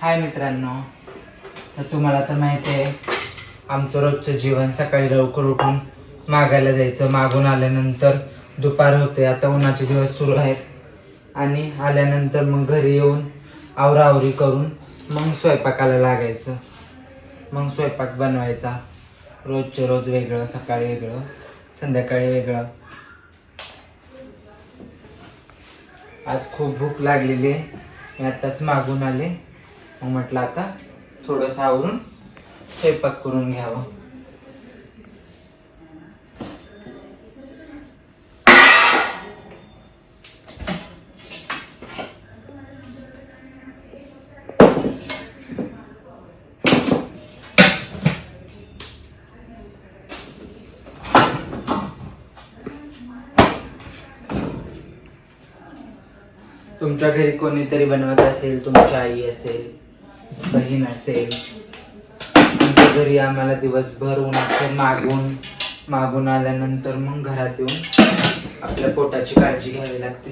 हाय मित्रांनो, तर तुम्हाला तर माहिती आहे आमचं रोजचं जीवन. सकाळी लवकर उठून मागायला जायचं, मागून आल्यानंतर दुपार होते. आता उन्हाचे दिवस सुरू आहेत आणि आल्यानंतर मग घरी येऊन आवराआवरी करून मग स्वयंपाकाला लागायचं. मग स्वयंपाक बनवायचा, रोजचे रोज वेगळं, सकाळी वेगळं, संध्याकाळी वेगळं. आज खूप भूक लागलेली आहे, मी आत्ताच मागून आले. मग म्हटलं आता थोडंसं आवरून स्वयंपाक करून घ्यावं. तुमच्या घरी कोणीतरी बनवत असेल, तुमची आई असेल, बहीण असेल. आमच्या घरी आम्हाला दिवसभर उन्हाचं मागून आल्यानंतर मग घरात येऊन आपल्या पोटाची काळजी घ्यावी लागते.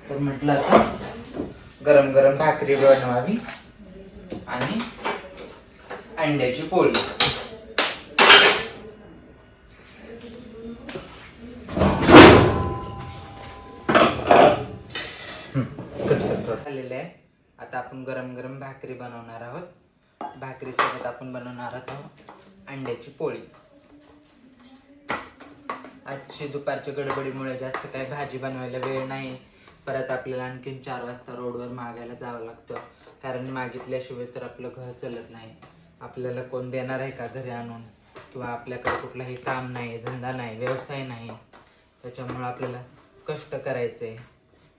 तर म्हटलं आता गरम गरम भाकरी बनवावी आणि अंड्याची पोळी. झालेलं आहे. आता आपण गरम गरम भाकरी बनवणार आहोत. भाकरीसोबत आपण बनवणार आहोत अंड्याची पोळी. आजची दुपारच्या गडबडीमुळे जास्त काही भाजी बनवायला वेळ नाही. परत आपल्याला आणखीन 4 वाजता रोडवर मागायला जावं लागतं, कारण मागितल्याशिवाय तर आपलं घर चालत नाही. आपल्याला कोण देणार आहे का घरी आणून? किंवा आपल्याकडे कुठलाही काम नाही, धंदा नाही, व्यवसाय नाही. त्याच्यामुळे आपल्याला कष्ट करायचे,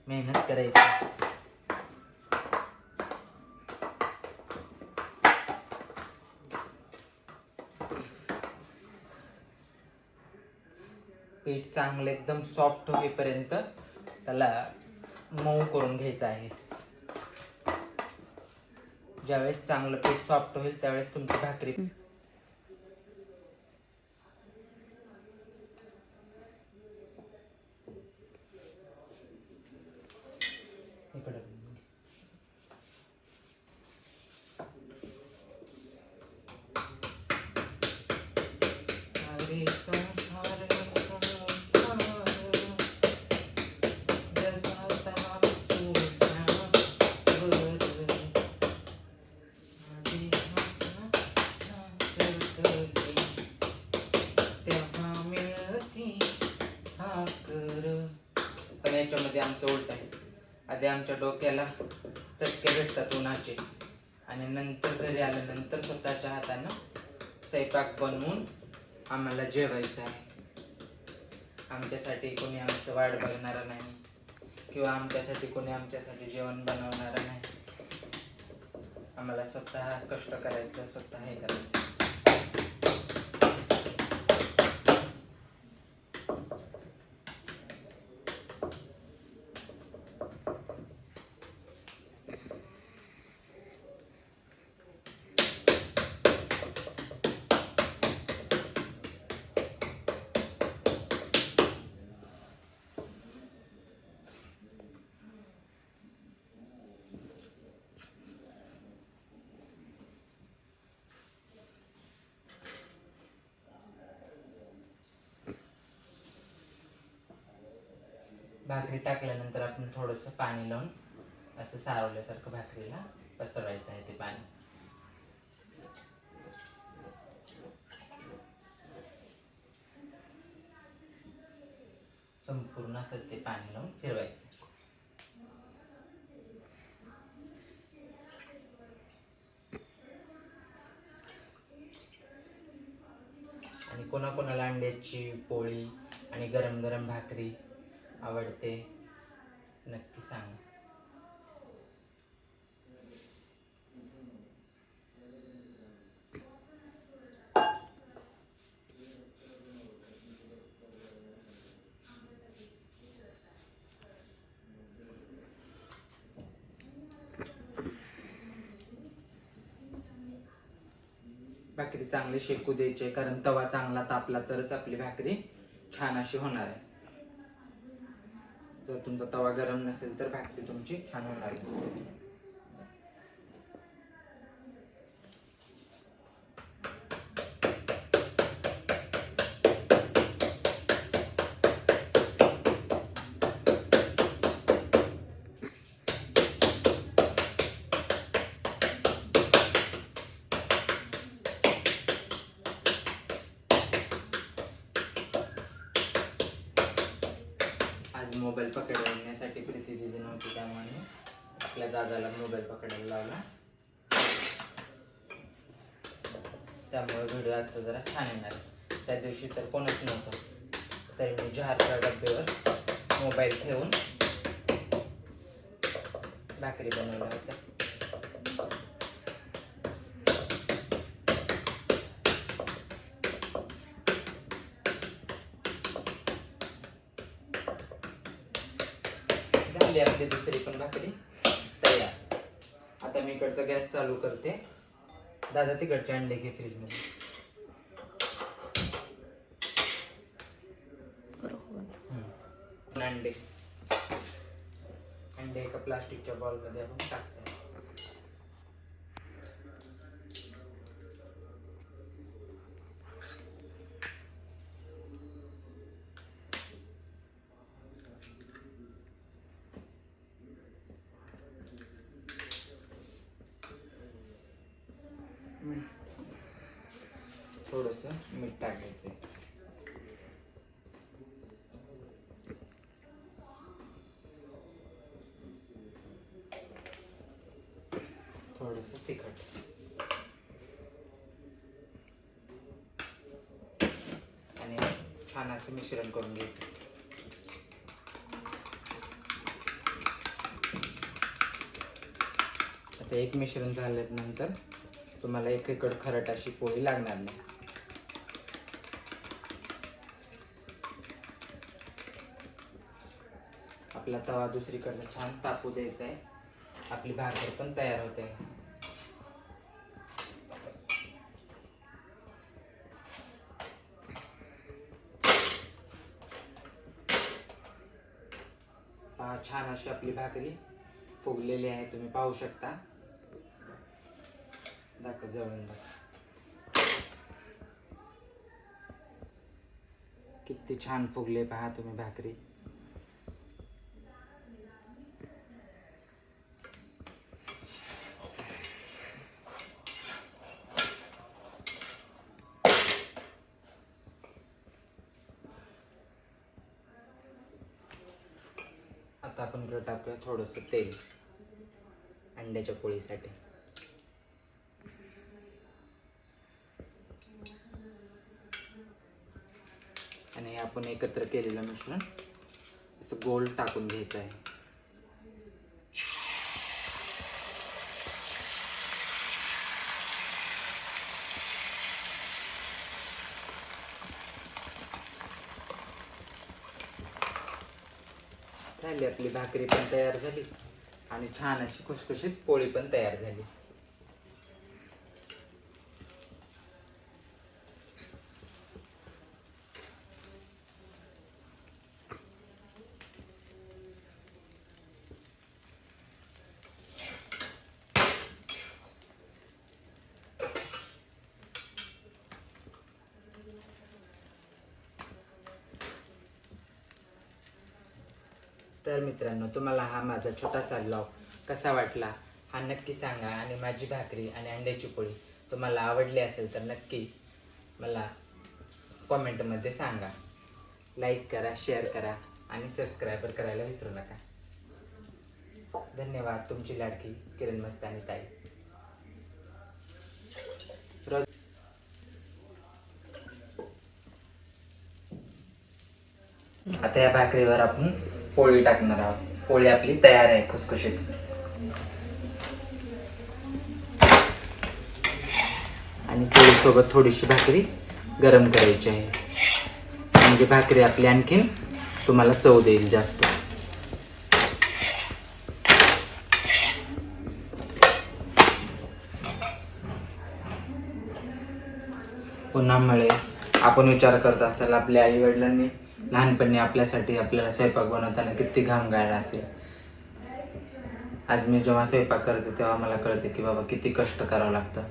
मेहनत करायची. पीठ चांगलं एकदम सॉफ्ट होईपर्यंत त्याला मऊ करून घ्यायचं आहे. ज्यावेळेस चांगलं पीठ सॉफ्ट होईल त्यावेळेस तुमची भाकरी इकडे पण याच्यामध्ये आमचं उलट आहे. आधी आमच्या डोक्याला चटके भेटतात उन्हाचे आणि नंतर घरी आल्यानंतर स्वतःच्या हातानं स्वयंपाक बनवून आम्हाला जेवायचं आहे. आमच्यासाठी कोणी आमचं वाट बघणारं नाही किंवा आमच्यासाठी कोणी आमच्यासाठी जेवण बनवणारं नाही. आम्हाला स्वतः कष्ट करायचं, स्वतः हे करायचं. भाकरी टाकल्यानंतर आपण थोडंसं पाणी लावून असं सारवल्यासारखं भाकरीला पसरवायचं आहे ते पाणी. संपूर्ण असं ते पाणी लावून फिरवायचं. आणि कोणाकोणाला अंड्याची पोळी आणि गरम गरम भाकरी आवडते नक्की सांगा. भाकरी चांगली शेकू द्यायची, कारण तवा चांगला तापला तरच आपली भाकरी छान अशी होणार आहे. जर तुमचा तवा गरम नसेल तर भाकरी तुमची छान होणार नाही. आज मोबाईल पकडण्यासाठी प्रीती दिदी नव्हती, त्यामुळे आपल्या दादाला मोबाईल पकडायला लावला. त्यामुळे व्हिडिओ आजचा जरा छान येणार. त्या दिवशी तर कोणच नव्हतं, तरी मी जहारच्या डब्यावर मोबाईल ठेवून भाकरी बनवल्या होत्या. झाली आपली दुसरी पण भाकरी तयार. आता मी इकडचा गॅस चालू करते. दादा तिकडचे अंडे घे फ्रीज मध्ये. अंडे अंडे एका प्लास्टिकच्या बॉल मध्ये आपण टाकतो. थोडंसं मीठ टाकायचं. थोडंसं तिखट आणि छान असं मिश्रण करून घ्यायचं. असं एक मिश्रण झाल्यानंतर तुम्हाला एकीकडे खरट अशी पोळी लागणार नाही. आपला तवा दुसरीकडचा छान तापू द्यायचा आहे. आपली भाकर पण तयार होते. पहा, छान अशी आपली भाकरी फुगलेली आहे, तुम्ही पाहू शकता. दाखव जवळून दाखव. किती छान फुगले पहा तुम्ही भाकरी. आता आपण इकडे टाकूया थोडंसं तेल अंड्याच्या पोळीसाठी. आणि आपण एकत्र केलेलं मिश्रण असं गोल टाकून घ्यायचं आहे. झाली आपली भाकरी पण तयार झाली आणि छान अशी खुसखुशीत पोळी पण तयार झाली. तर मित्रांनो, तुम्हाला हा माझा छोटासा व्लॉग कसा वाटला हा नक्की सांगा. आणि माझी भाकरी आणि अंड्याची पोळी तुम्हाला आवडली असेल तर नक्की मला कॉमेंटमध्ये सांगा. लाईक करा, शेअर करा आणि सबस्क्राईब करायला विसरू नका. धन्यवाद. तुमची लाडकी किरण मस्तानी ताई. आता या भाकरीवर आपण पोळी टाकणार आहोत. पोळी आपली तयार आहे खुसखुशीत. आणि पोळीसोबत थोडीशी भाकरी गरम करायची आहे, म्हणजे भाकरी आपली आणखीन तुम्हाला चव देईल जास्त. उन्हामुळे आपण विचार करत असाल आपल्या आई वडिलांनी लहानपणी आपल्यासाठी आपल्याला स्वयंपाक बनवताना किती घाम गाळला असेल. आज मी जेव्हा स्वयंपाक करते तेव्हा मला कळते की बाबा किती कष्ट करावं लागतं.